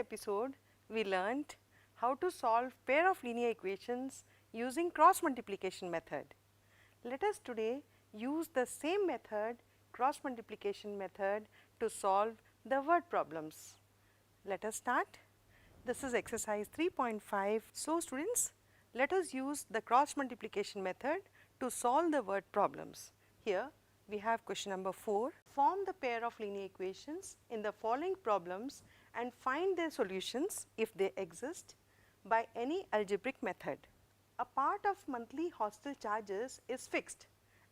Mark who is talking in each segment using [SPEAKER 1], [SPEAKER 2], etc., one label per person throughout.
[SPEAKER 1] episode, we learnt how to solve pair of linear equations using cross multiplication method. Let us today use the same method, cross multiplication method, to solve the word problems. Let us start. This is exercise 3.5. So students, let us use the cross multiplication method to solve the word problems. Here we have question number 4. Form the pair of linear equations in the following problems and find their solutions if they exist by any algebraic method. A part of monthly hostel charges is fixed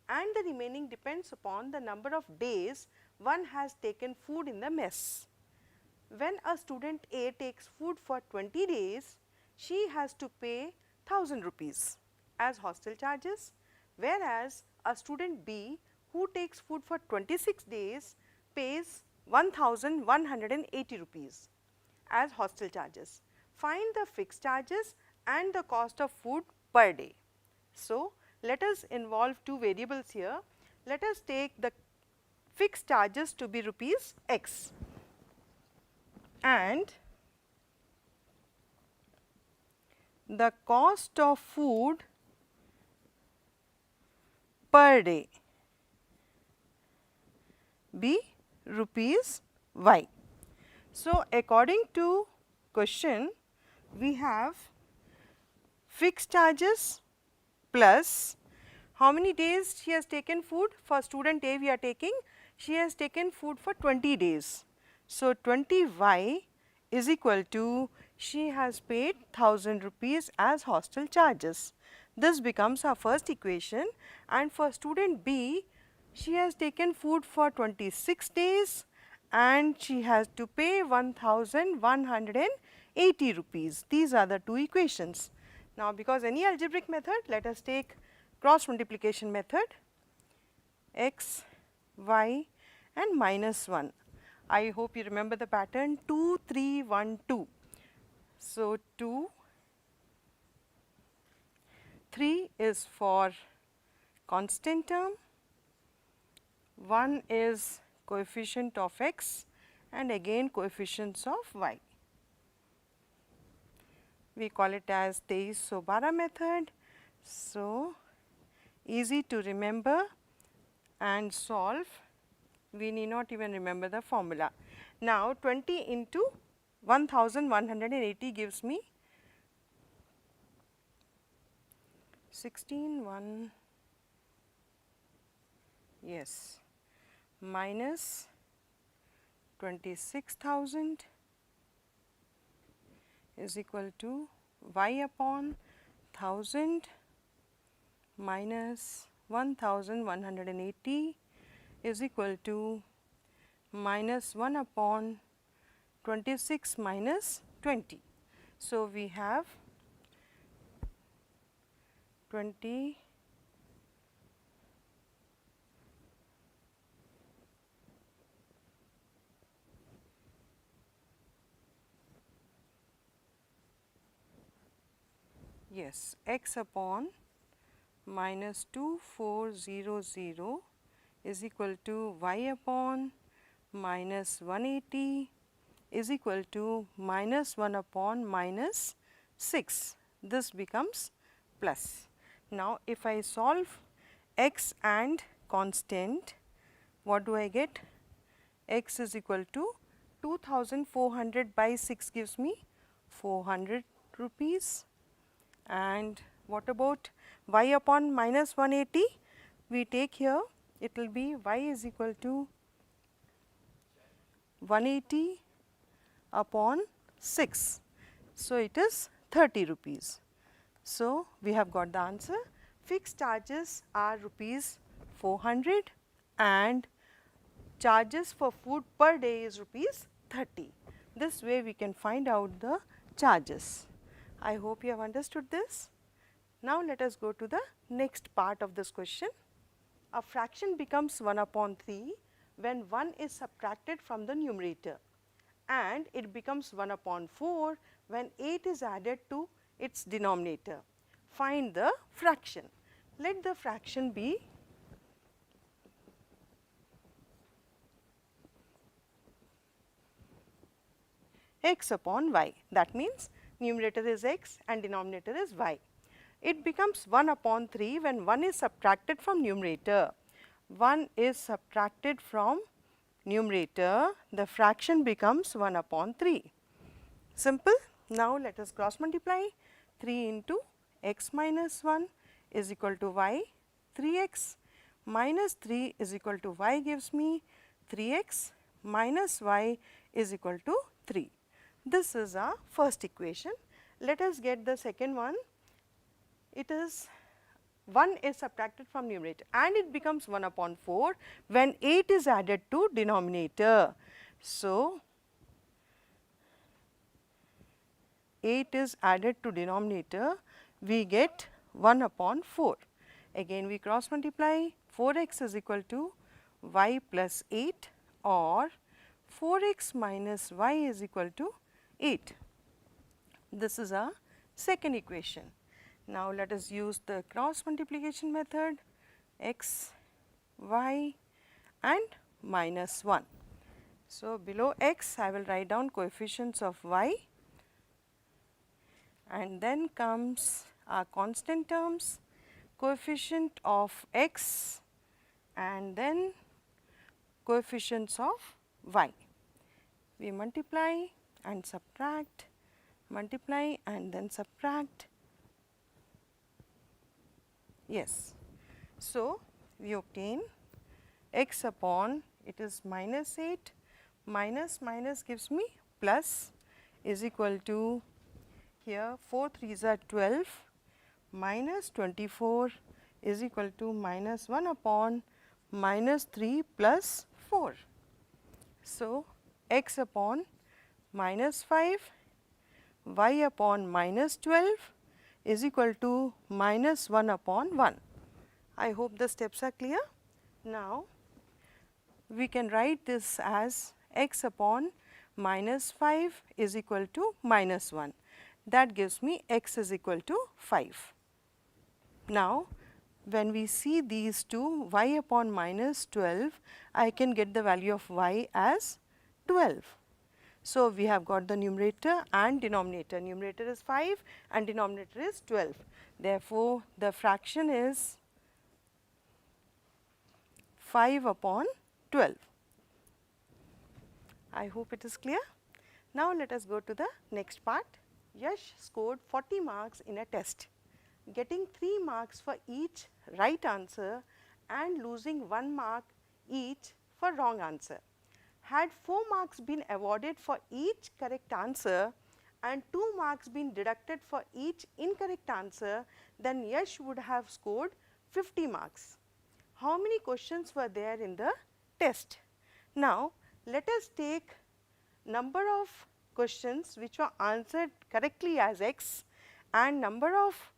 [SPEAKER 1] and the remaining depends upon the number of days one has taken food in the mess. When a student A takes food for 20 days, she has to pay 1000 rupees as hostel charges, whereas a student B who takes food for 26 days pays 1180 rupees as hostel charges. Find the fixed charges and the cost of food per day. So, let us involve two variables here. Let us take the fixed charges to be rupees x and the cost of food per day be rupees y. So, according to question, we have fixed charges plus how many days she has taken food. For student A we are taking, she has taken food for 20 days. So, 20y is equal to she has paid 1000 rupees as hostel charges. This becomes our first equation, and for student B she has taken food for 26 days and she has to pay 1180 rupees. These are the two equations. Now, because any algebraic method, let us take cross multiplication method, x, y and minus 1. I hope you remember the pattern 2, 3, 1, 2. So, 2, 3 is for constant term, 1 is coefficient of x and again coefficients of y. We call it as 2312 method. So, easy to remember and solve. We need not even remember the formula. Now, 20 into 1180 gives me 16 minus 26,000 is equal to y upon 1000 minus 1180 is equal to minus 1 upon 26 minus 20. So, we have 20 x upon minus 2400 is equal to y upon minus 180 is equal to minus 1 upon minus 6. This becomes plus. Now, if I solve x and constant, what do I get? X is equal to 2400 by 6 gives me 400 rupees. And what about y upon minus 180? We take here, it will be y is equal to 180 upon 6. So, it is 30 rupees. So, we have got the answer. Fixed charges are rupees 400 and charges for food per day is rupees 30. This way we can find out the charges. I hope you have understood this. Now, let us go to the next part of this question. A fraction becomes 1 upon 3 when 1 is subtracted from the numerator, and it becomes 1 upon 4 when 8 is added to its denominator. Find the fraction. Let the fraction be x upon y. That means numerator is x and denominator is y. It becomes 1 upon 3 when 1 is subtracted from numerator. 1 is subtracted from numerator, the fraction becomes 1 upon 3. Simple. Now, let us cross multiply. 3 into x minus 1 is equal to y. 3x minus 3 is equal to y gives me 3x minus y is equal to 3. This is our first equation. Let us get the second one. It is 1 is subtracted from numerator and it becomes 1 upon 4 when 8 is added to denominator. So, 8 is added to denominator, we get 1 upon 4. Again we cross multiply, 4x is equal to y plus 8 or 4x minus y is equal to 8. This is our second equation. Now, let us use the cross multiplication method, x, y and minus 1. So, below x I will write down coefficients of y and then comes our constant terms, coefficient of x and then coefficients of y. We multiply and subtract, multiply and then subtract. Yes. So, we obtain x upon, it is minus 8, minus minus gives me plus is equal to, here 4 3s are 12, minus 24 is equal to minus 1 upon minus 3 plus 4. So, x upon minus 5, y upon minus 12 is equal to minus 1 upon 1. I hope the steps are clear. Now, we can write this as x upon minus 5 is equal to minus 1. That gives me x is equal to 5. Now, when we see these two, y upon minus 12, I can get the value of y as 12. So, we have got the numerator and denominator. Numerator is 5 and denominator is 12. Therefore, the fraction is 5 upon 12. I hope it is clear. Now, let us go to the next part. Yash scored 40 marks in a test, getting 3 marks for each right answer and losing 1 mark each for wrong answer. Had 4 marks been awarded for each correct answer and 2 marks been deducted for each incorrect answer, then Yash would have scored 50 marks. How many questions were there in the test? Now, let us take number of questions which were answered correctly as x and number of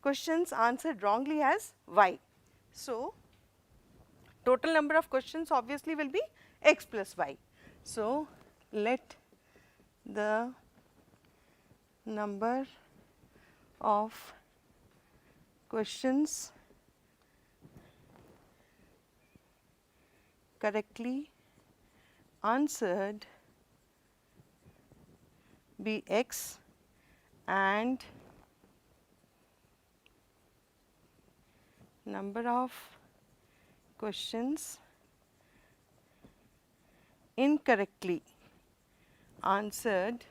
[SPEAKER 1] questions answered wrongly as y. So, total number of questions obviously will be x plus y. So, let the number of questions correctly answered be x and number of questions incorrectly answered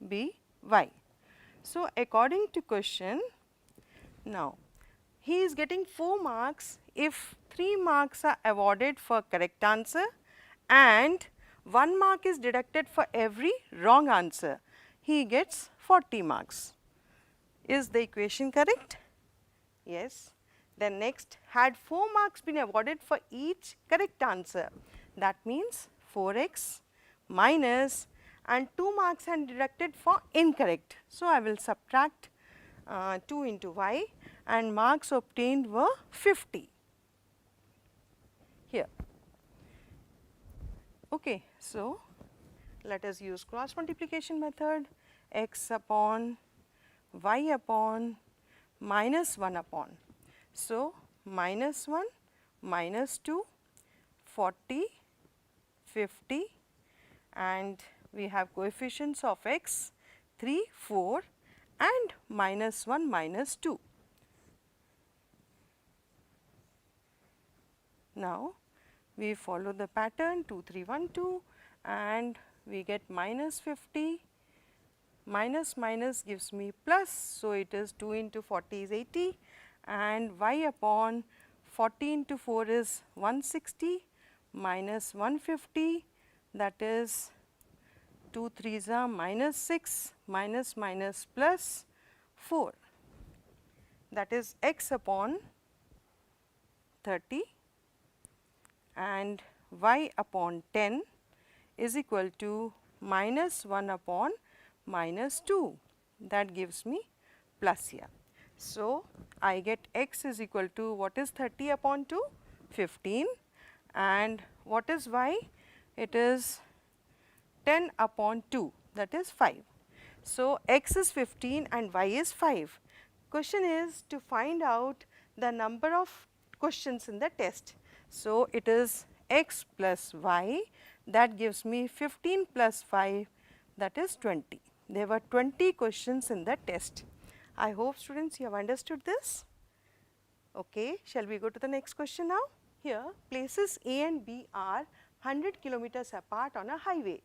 [SPEAKER 1] be y. So, according to question, now he is getting 4 marks if 3 marks are awarded for correct answer and 1 mark is deducted for every wrong answer. He gets 40 marks. Is the equation correct? Yes. Then next, had 4 marks been awarded for each correct answer, that means 4x minus and 2 marks are deducted for incorrect. So, I will subtract 2 into y and marks obtained were 50 here. Okay. So, let us use cross multiplication method, x upon y upon minus 1 upon. So, minus 1, minus 2, 40, 50 and we have coefficients of x 3, 4 and -1, -2. Now, we follow the pattern 2, 3, 1, 2 and we get -50, minus minus gives me plus. So, it is 2 into 40 is 80 and y upon 40 into 4 is 160 minus 150, that is 2 3s are -6 minus minus plus 4, that is x upon 30 and y upon 10 is equal to -1 upon -2, that gives me plus here. So, I get x is equal to what is 30 upon 2? 15 and what is y? It is 10 upon 2, that is 5. So, x is 15 and y is 5. Question is to find out the number of questions in the test. So, it is x plus y, that gives me 15 plus 5, that is 20. There were 20 questions in the test. I hope students you have understood this. Okay, shall we go to the next question now? Here places A and B are 100 kilometers apart on a highway.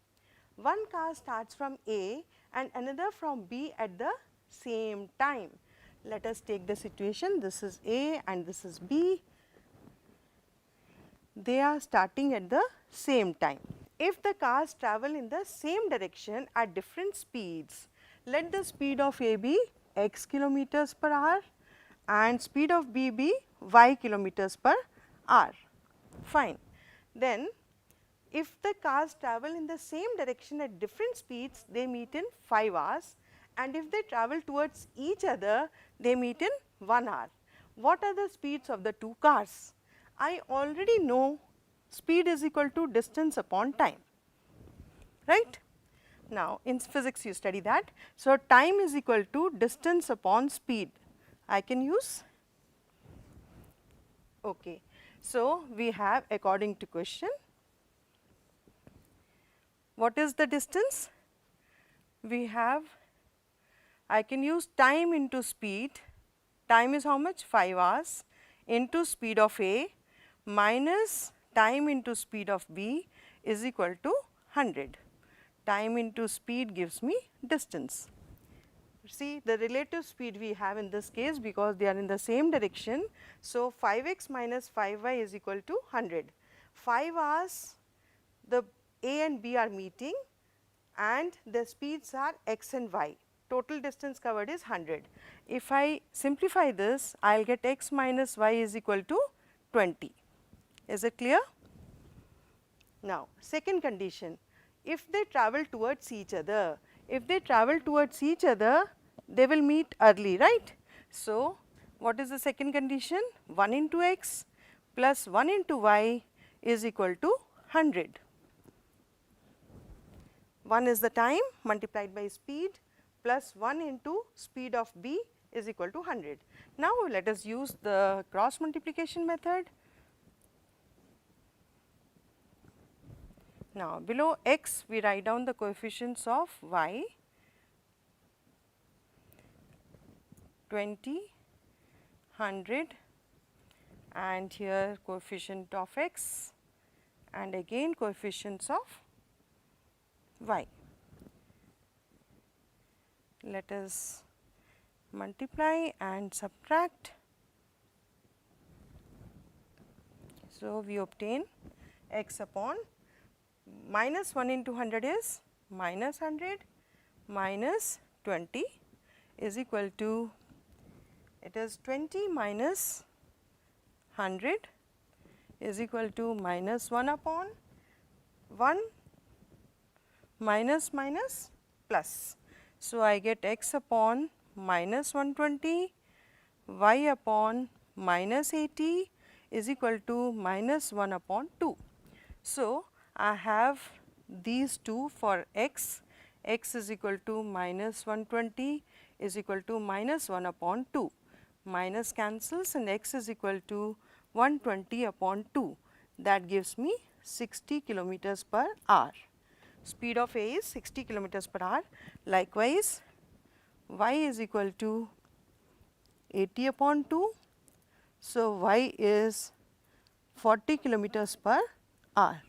[SPEAKER 1] One car starts from A and another from B at the same time. Let us take the situation, this is A and this is B. They are starting at the same time. If the cars travel in the same direction at different speeds, let the speed of A be x kilometers per hour and speed of B be y kilometers per hour. Fine. Then if the cars travel in the same direction at different speeds, they meet in 5 hours, and if they travel towards each other, they meet in 1 hour. What are the speeds of the two cars? I already know speed is equal to distance upon time, right? Now, in physics you study that. So, time is equal to distance upon speed. I can use? Okay. So, we have according to question, what is the distance? We have, I can use time into speed. Time is how much? 5 hours into speed of A minus time into speed of B is equal to 100. Time into speed gives me distance. See the relative speed we have in this case, because they are in the same direction. So, 5x minus 5y is equal to 100. 5 hours the A and B are meeting and the speeds are x and y. Total distance covered is 100. If I simplify this, I will get x minus y is equal to 20. Is it clear? Now, second condition, if they travel towards each other, they will meet early, right? So, what is the second condition? 1 into x plus 1 into y is equal to 100. 1 is the time multiplied by speed plus 1 into speed of B is equal to 100. Now, let us use the cross multiplication method. Now, below x we write down the coefficients of y, 20, 100 and here coefficient of x and again coefficients of y. Let us multiply and subtract. So, we obtain x upon minus 1 into 100 is minus 100 minus 20 is equal to, it is 20 minus 100 is equal to minus 1 upon 1 minus minus plus. So, I get x upon minus 120 y upon minus 80 is equal to minus 1 upon 2. So, I have these two for x is equal to minus 120 is equal to minus 1 upon 2, minus cancels and x is equal to 120 upon 2, that gives me 60 kilometers per hour. speed of A is 60 kilometers per hour. Likewise, y is equal to 80 upon 2. So, y is 40 kilometers per hour.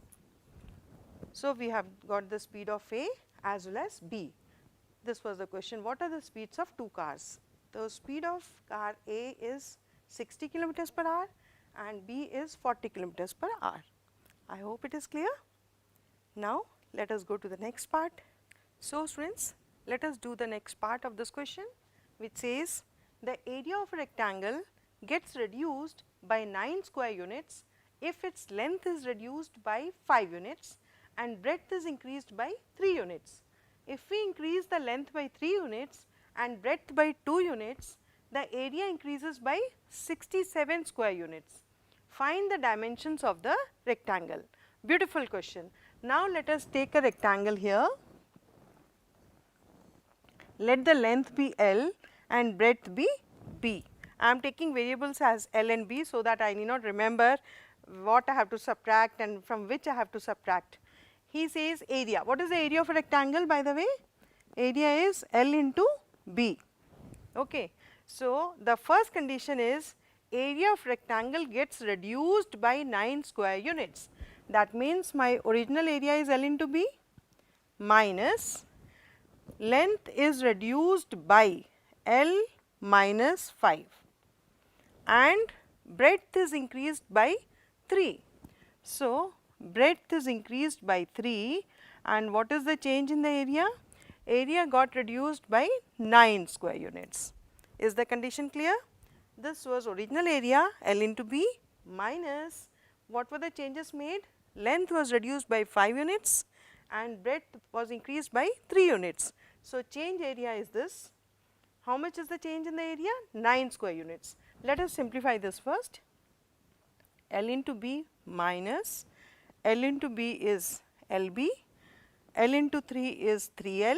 [SPEAKER 1] So, we have got the speed of A as well as B. This was the question, what are the speeds of two cars? The speed of car A is 60 kilometers per hour and B is 40 kilometers per hour. I hope it is clear. Now, let us go to the next part. So, students, let us do the next part of this question, which says the area of a rectangle gets reduced by 9 square units if its length is reduced by 5 units and breadth is increased by 3 units. If we increase the length by 3 units and breadth by 2 units, the area increases by 67 square units. Find the dimensions of the rectangle. Beautiful question. Now, let us take a rectangle here. Let the length be L and breadth be B. I am taking variables as L and B, so that I need not remember what I have to subtract and from which I have to subtract. He says area. What is the area of a rectangle, by the way? Area is L into B. Okay. So, the first condition is area of rectangle gets reduced by 9 square units. That means, my original area is L into B minus length is reduced by L minus 5 and breadth is increased by 3. So, breadth is increased by 3 and what is the change in the area? Area got reduced by 9 square units. Is the condition clear? This was original area L into B minus what were the changes made? Length was reduced by 5 units and breadth was increased by 3 units. So, change area is this. How much is the change in the area? 9 square units. Let us simplify this first. L into B minus L into B is LB, L into 3 is 3L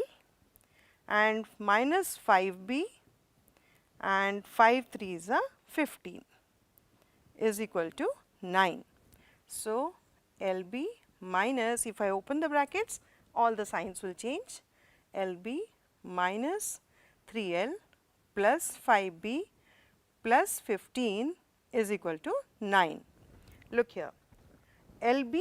[SPEAKER 1] and minus 5B and 5 3s are 15 is equal to 9. So, LB minus, if I open the brackets, all the signs will change. LB minus 3L plus 5B plus 15 is equal to 9. Look here, LB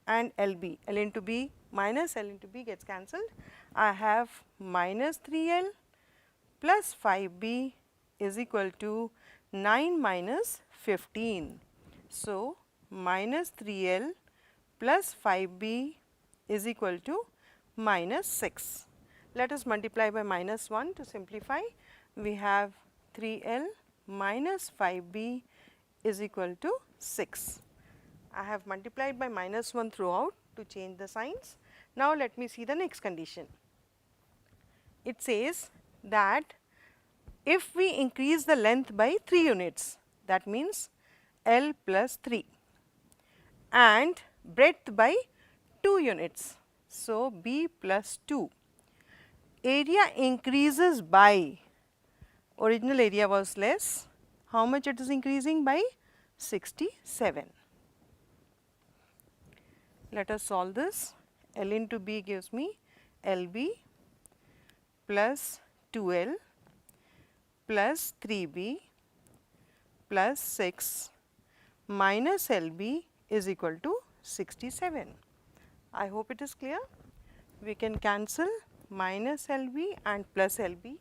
[SPEAKER 1] and LB, L into B minus L into B gets cancelled. I have minus 3L plus 5B is equal to 9 minus 15. So, minus 3L plus 5B is equal to minus 6. Let us multiply by minus 1 to simplify. We have 3L minus 5B is equal to 6. I have multiplied by minus 1 throughout to change the signs. Now, let me see the next condition. It says that if we increase the length by 3 units, that means L plus 3 and breadth by 2 units. So, B plus 2. Area increases by, original area was less, how much it is increasing by? 67. Let us solve this. L into B gives me LB plus 2L plus 3B plus 6 minus LB is equal to 67. I hope it is clear. We can cancel minus LB and plus LB.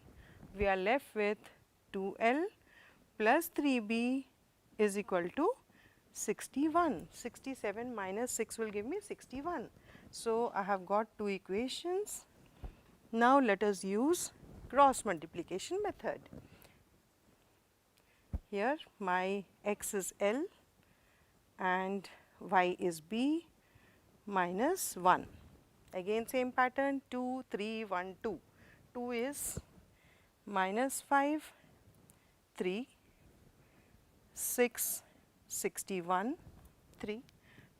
[SPEAKER 1] We are left with 2L plus 3B is equal to 61. 67 minus 6 will give me 61. So, I have got two equations. Now, let us use cross multiplication method. Here my x is L and y is B minus 1. Again same pattern, 2, 3, 1, 2. 2 is minus 5, 3, 6, 61, 3,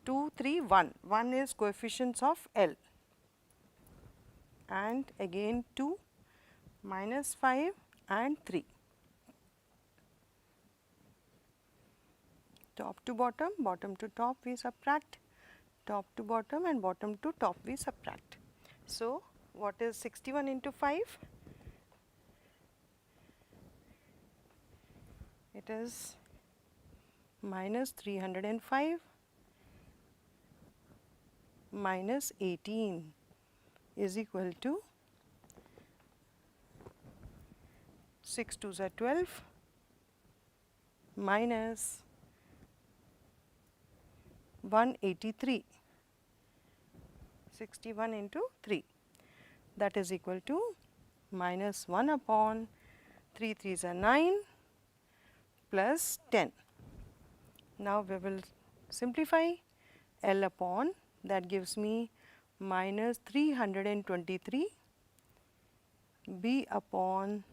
[SPEAKER 1] 2, 3, 1. 1 is coefficients of L and again 2, minus 5 and 3. Top to bottom, bottom to top we subtract, top to bottom and bottom to top we subtract. So, what is 61 into 5? It is minus 305 minus 18 is equal to 6 2s are 12 minus 183. 61 into 3, that is equal to minus 1 upon 3 3s are 9 plus 10. Now, we will simplify L upon, that gives me minus 323 B upon,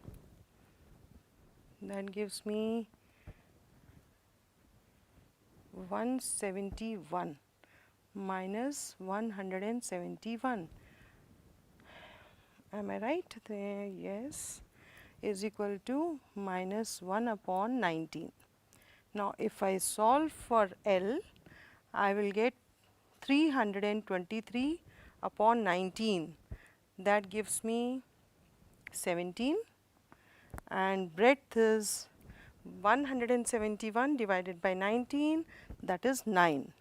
[SPEAKER 1] that gives me 171 minus 171. Am I right there? Yes, is equal to minus 1 upon 19. Now, if I solve for L, I will get 323 upon 19, that gives me 17, and breadth is 171 divided by 19, that is 9.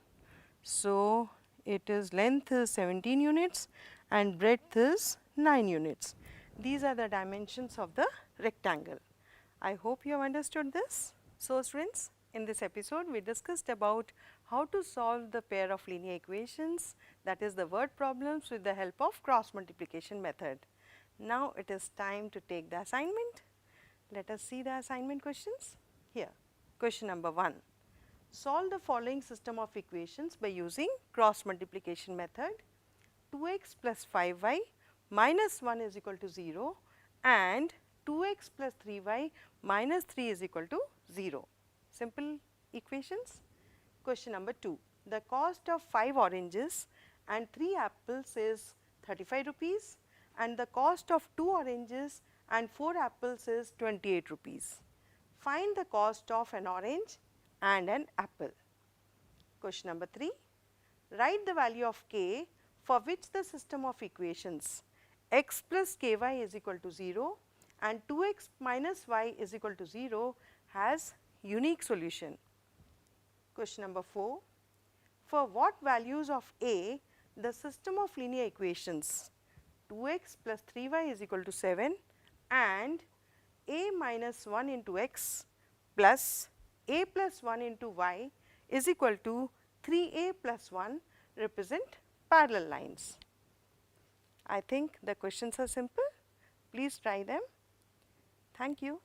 [SPEAKER 1] So, it is length is 17 units and breadth is 9 units. These are the dimensions of the rectangle. I hope you have understood this. So, students, in this episode we discussed about how to solve the pair of linear equations, that is the word problems, with the help of cross multiplication method. Now, it is time to take the assignment. Let us see the assignment questions here. Question number 1. Solve the following system of equations by using cross multiplication method. 2x plus 5y minus 1 is equal to 0 and 2x plus 3y minus 3 is equal to 0. Simple equations. Question number 2. The cost of 5 oranges and 3 apples is 35 rupees and the cost of 2 oranges and 4 apples is 28 rupees. Find the cost of an orange and an apple. Question number 3. Write the value of k for which the system of equations x plus ky is equal to 0 and 2x minus y is equal to 0 has unique solution. Question number 4. For what values of a the system of linear equations 2x plus 3y is equal to 7 and a minus 1 into x plus a plus 1 into y is equal to 3a plus 1 represent parallel lines. I think the questions are simple. Please try them. Thank you.